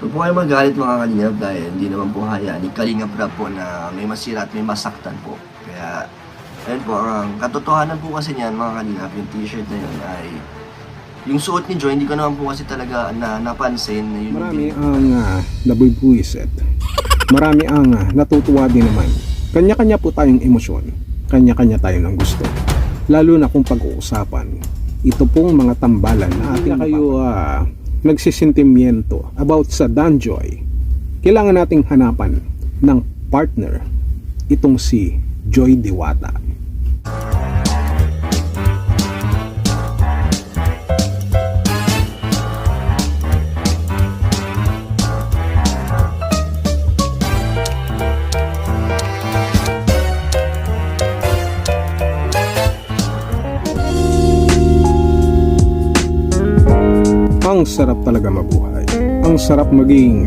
Huwag po kayo magalit mga kalingap dahil hindi naman po hayaan ni Kalingap Rab po na may masira at may masaktan po. Kaya, ayun po, ang katotohanan po kasi niyan mga kalingap, yung t-shirt na yun ay yung suot ni Joy, hindi ko naman po kasi talaga napansin na yun. Marami ang nabubuwisit. Marami ang natutuwa din naman. Kanya-kanya po tayong emosyon. Kanya-kanya tayo ng gusto. Lalo na kung pag-uusapan. Ito pong mga tambalan na ating kayo nagsisentimiento about sa Danjoy. Kailangan nating hanapan ng partner. Itong si Joy Diwata. Ang sarap talaga mabuhay. Ang sarap maging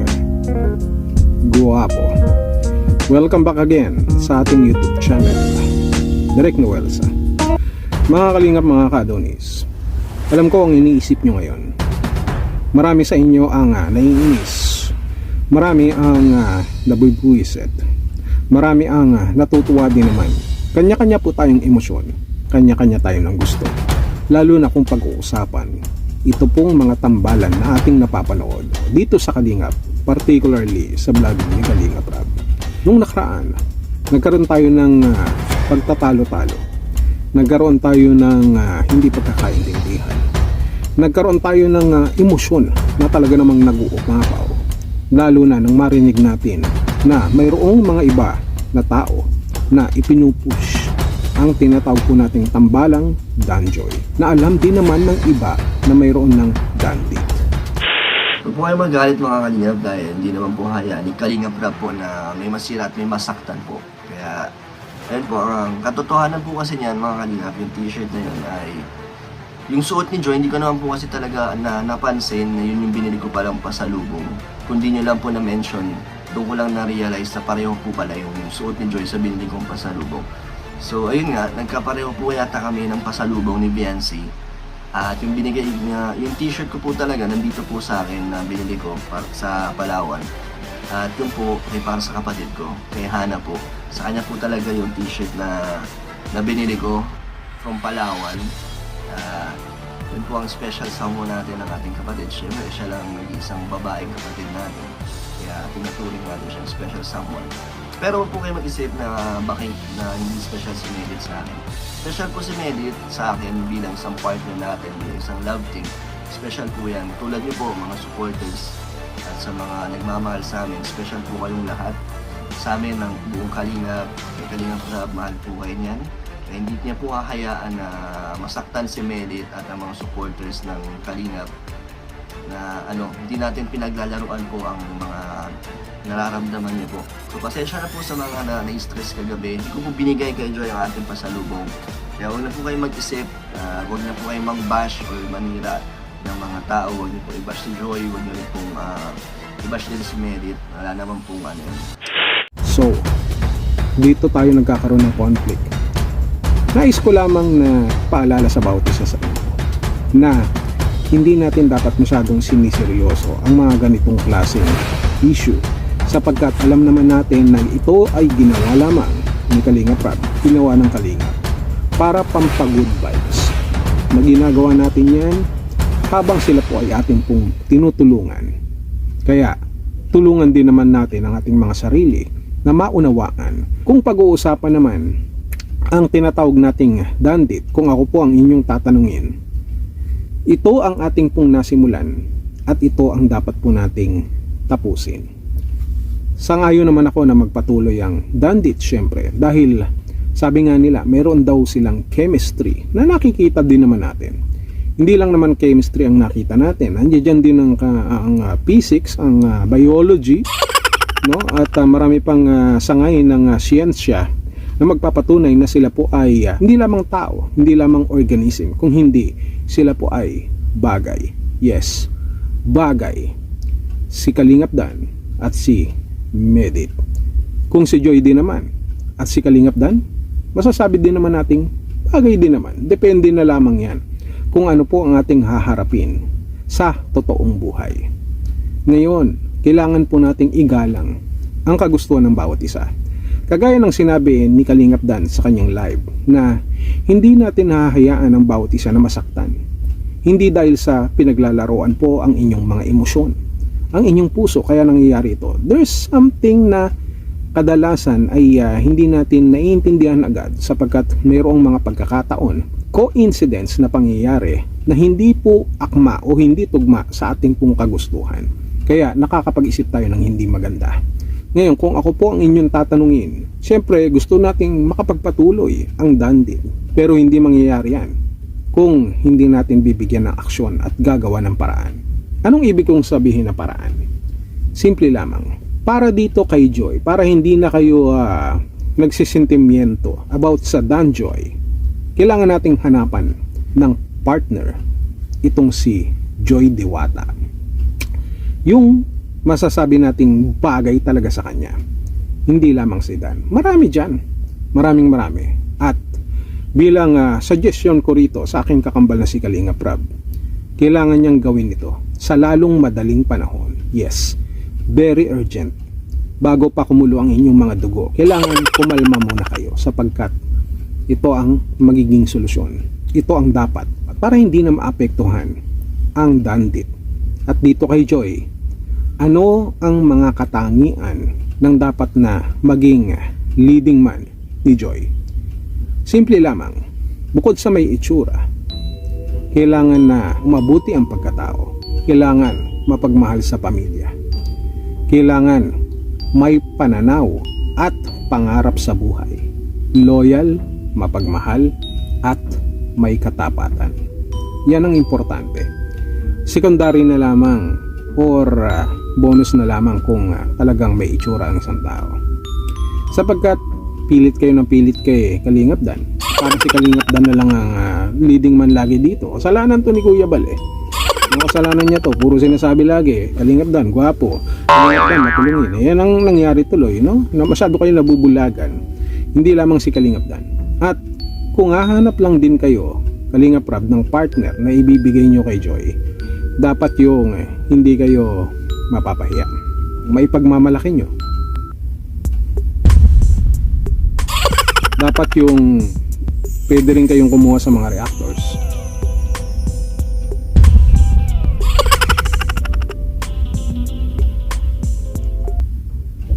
guwapo. Welcome back again sa ating YouTube channel, Direk Noelsa. Mga kalingap, mga ka-Adonis, alam ko ang iniisip nyo ngayon. Marami sa inyo ang naiinis. Marami ang nabubuwisit. Marami ang natutuwa din naman. Kanya-kanya po tayong emosyon. Kanya-kanya tayo ng gusto. Lalo na kung pag-uusapan ito pong mga tambalan na ating napapanood dito sa Kalingap, particularly sa vlog ni Kalingap Rab. Nung nakaraan, nagkaroon tayo ng pagtatalo-talo. Nagkaroon tayo ng hindi pagkakaintindihan. Nagkaroon tayo ng emosyon na talaga namang nag-uumapaw. Lalo na nang marinig natin na mayroong mga iba na tao na ipinupush ang tinatawag po nating tambalang Danjoy, na alam din naman ng iba na mayroon ng Dandit. Huwag po kayo magalit mga kalingap dahil hindi naman po hayaan ni Kalingap Rab po na may masira at may masaktan po. Kaya, ayun po, ang katotohanan po kasi niyan mga kalingap, yung t-shirt na yun ay yung suot ni Joy, hindi ko naman po kasi talaga napansin na yun yung binili ko palang pasalubong. Kundi nyo lang po na-mention, doon ko lang na-realize na pareho po pala yung suot ni Joy sa binili kong pasalubong. So ayun nga, nagkapareho po yata kami ng pasalubong ni Biancy. At yung binigay niya, yung t-shirt ko po talaga nandito po sa akin na binili ko sa Palawan. At yun po ay para sa kapatid ko, kay Hana po. Sa kanya po talaga yung t-shirt na binili ko from Palawan. Yun po ang special someone natin ng ating kapatid. Siyempre siya lang nag-isang babaeng kapatid natin. Kaya tinuturing natin siyang special someone. Pero huwag po kayo mag-isip na bakit na hindi special si Medit sa akin. Special po si Medit sa akin bilang isang partner natin, bilang isang love team. Special po yan. Tulad niyo po, mga supporters at sa mga nagmamahal sa amin. Special po kayong lahat. Sa amin ng buong Kalingap, kay Kalingap Rab, mahal po kayo niyan. Kaya hindi niya po kakayaan na masaktan si Medit at ang mga supporters ng Kalingap na hindi natin pinaglalaruan po ang mga nararamdaman niyo po. So pasensya na po sa mga na-stress kagabi. Hindi ko po binigay kay Joy ang ating pasalubong. Kaya huwag na po kayo mag-isip, huwag na po kayo mag-bash or manira ng mga tao. Huwag niyo po i-bash si Joy, huwag niyo rin pong i-bash din si Medit. Wala naman pong yun. So, dito tayo nagkakaroon ng conflict. Nais ko lamang na paalala sa bawat isa sa inyo na hindi natin dapat masyadong siniseryoso ang mga ganitong klaseng issue, sapagkat alam naman natin na ito ay ginawa lamang ni Kalingap Rab, ginawa ng Kalingap para pampagood vibes, na ginagawa natin yan habang sila po ay ating pong tinutulungan. Kaya tulungan din naman natin ang ating mga sarili na maunawaan. Kung pag-uusapan naman ang tinatawag nating Dandit, kung ako po ang inyong tatanungin, ito ang ating pong nasimulan at ito ang dapat po nating tapusin. Sangayon naman ako na magpatuloy ang Dandit, syempre, dahil sabi nga nila meron daw silang chemistry na nakikita din naman natin. Hindi lang naman chemistry ang nakita natin, nandiyan din ang physics, ang biology, no? At marami pang sangay ng siyensya na magpapatunay na sila po ay hindi lamang tao, hindi lamang organism, kung hindi sila po ay bagay. Yes, bagay. Si Kalingap Dan at si Medit. Kung si Joy din naman at si Kalingap Dan, masasabi din naman nating bagay din naman. Depende na lamang yan kung ano po ang ating haharapin sa totoong buhay. Ngayon, kailangan po nating igalang ang kagustuhan ng bawat isa. Kagaya ng sinabi ni Kalingap Dan sa kanyang live na hindi natin hahayaan ang bawat isa na masaktan. Hindi dahil sa pinaglalaroan po ang inyong mga emosyon, ang inyong puso, kaya nangyayari ito. There's something na kadalasan ay hindi natin naiintindihan agad sapagkat mayroong mga pagkakataon, coincidence na pangyayari na hindi po akma o hindi tugma sa ating pong kagustuhan. Kaya nakakapag-isip tayo ng hindi maganda. Ngayon, kung ako po ang inyong tatanungin, siyempre gusto nating makapagpatuloy ang dandit. Pero hindi mangyayari yan kung hindi natin bibigyan ng aksyon at gagawa ng paraan. Anong ibig kong sabihin na paraan? Simple lamang. Para dito kay Joy, para hindi na kayo nagsisentimiento about sa Dan Joy, kailangan nating hanapan ng partner itong si Joy Diwata. Yung masasabi nating bagay talaga sa kanya. Hindi lamang si Dan. Marami dyan. Marami. At bilang suggestion ko rito sa aking kakambal na si Kalingap Rab, kailangan niyang gawin ito sa lalong madaling panahon. Yes, very urgent. Bago pa kumulo ang inyong mga dugo, kailangan kumalma muna kayo sapagkat ito ang magiging solusyon. Ito ang dapat para hindi na maapektuhan ang dandit. At dito kay Joy, ano ang mga katangian ng dapat na maging leading man ni Joy? Simple lamang, bukod sa may itsura, kailangan na mabuti ang pagkatao, kailangan mapagmahal sa pamilya, kailangan may pananaw at pangarap sa buhay, loyal, mapagmahal, at may katapatan. Yan ang importante. Secondary na lamang or bonus na lamang kung talagang may itsura ang isang tao. Sapagkat pilit kayo ng pilit kay Kalingap Dan. Para si Kalingap Dan na lang ang leading man lagi dito. Kasalanan to ni Kuya Bal eh. Yung kasalanan niya to, puro sinasabi lagi, Kalingap Dan, gwapo. Kalingap Dan, matulungin. Yan ang nangyari tuloy, no? Na masyado kayo nabubulagan. Hindi lamang si Kalingap Dan. At kung hahanap lang din kayo, Kalingap Rab, ng partner na ibibigay nyo kay Joy, dapat yung hindi kayo mapapahiya. Maipagmamalaki nyo. Dapat yung pwede rin kayong kumuha sa mga reactors.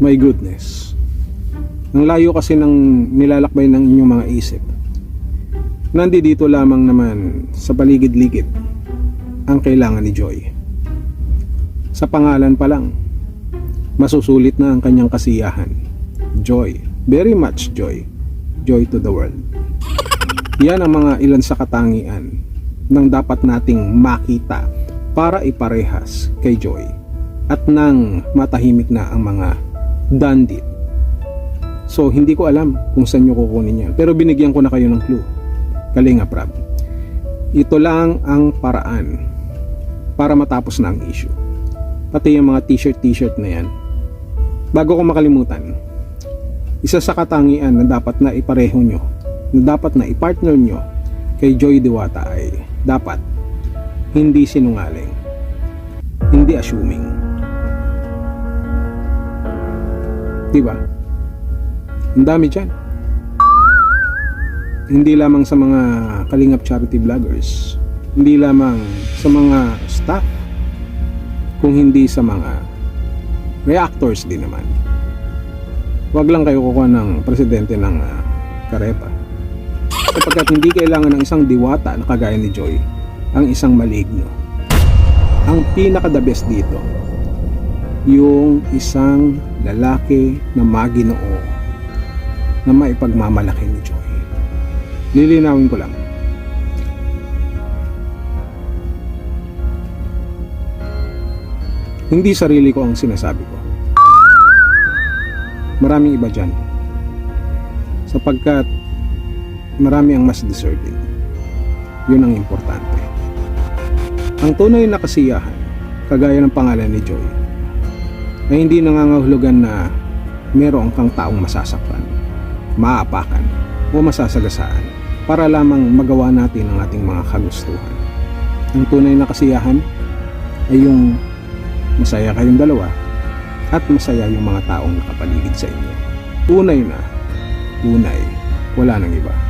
My goodness. Ang layo kasi ng nilalakbay ng inyong mga isip. Nandito lamang naman sa paligid-ligid ang kailangan ni Joy. Sa pangalan pa lang, masusulit na ang kanyang kasiyahan. Joy. Very much joy. Joy to the world. Yan ang mga ilan sa katangian ng dapat nating makita para iparehas kay Joy. At nang matahimik na ang mga dandit. So, hindi ko alam kung saan nyo kukunin yan. Pero binigyan ko na kayo ng clue. Kalingap Rab. Ito lang ang paraan para matapos na ang issue. Pati yung mga t-shirt na yan. Bago ko makalimutan, isa sa katangian na dapat na ipareho nyo, na dapat na ipartner nyo kay Joy Diwata ay dapat hindi sinungaling, hindi assuming. Diba? Ang dami dyan. Hindi lamang sa mga Kalingap charity vloggers, hindi lamang sa mga staff, kung hindi sa mga reactors din naman. Huwag lang kayo kukuha ng presidente ng Karepa. Sapagkat hindi kailangan ng isang diwata na kagaya ni Joy ang isang maligno. Ang pinaka the best dito, yung isang lalaki na maginoo na maipagmamalaki ni Joy. Lilinawin ko lang. Hindi sarili ko ang sinasabi ko. Maraming iba dyan. Sapagkat marami ang mas deserving. Yun ang importante. Ang tunay na kasiyahan, kagaya ng pangalan ni Joy, ay hindi nangangahulugan na meron kang taong masasaktan, maapakan, o masasagasaan para lamang magawa natin ang ating mga kagustuhan. Ang tunay na kasiyahan ay yung masaya kayong dalawa at masaya yung mga taong nakapaligid sa inyo. Tunay na, tunay, wala nang iba.